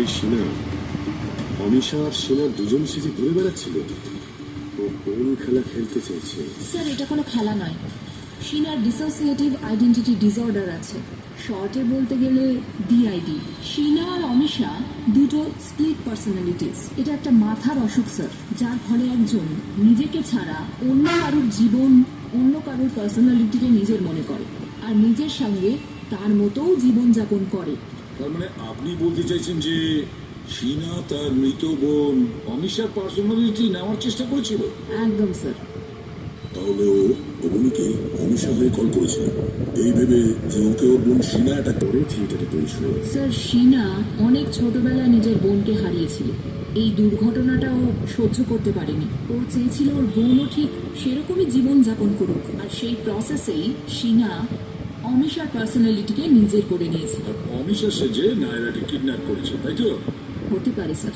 এই সিনা, অমিশা আর সিনা দুজন সেজে ঘুরে বেড়াচ্ছিল। ও কোন খেলা খেলতে চাইছে? স্যার, এটা কোনো খেলা নয়। শিনার ডিসোসিয়েটিভ আইডেন্টিটি ডিসঅর্ডার আছে, শর্টে বলতে গেলে ডিআইডি। শিনা আর অমিশা দুটো স্প্লিট পার্সোনালিটিস। এটা একটা মাথার অসুখ স্যার, যার ফলে একজন নিজেকে ছাড়া অন্য কারোর জীবন, অন্য কারোর পার্সোনালিটিকে নিজের মনে করে আর নিজের সঙ্গে তার মতোও জীবনযাপন করে। তার মানে আপনি বলতে চাইছেন যে শিনা তার মৃত বোন অমিশার পার্সোনালিটি নেওয়ার চেষ্টা করেছিল? একদম স্যার। তাহলে ও বোনকে অমিশা হয়ে কল করেছিল এই ভেবে যে ওকে ওর বোন শিনা এটা পরে থিয়েটারে পৌঁছল। স্যার, শিনা অনেক ছোটবেলায় নিজের বোনকে হারিয়েছিল। এই দুর্ঘটনাটাও সহ্য করতে পারেনি। ও চেয়েছিল ওর বোনও ঠিক সেরকমই জীবনযাপন করুক, আর সেই প্রসেসেই শিনা অমিশার পার্সোনালিটিকে নিজের করে নিয়েছিল। অমিশা সেজে নায়রাকে কিডন্যাপ করেছে, তাই তো? হতে পারে স্যার।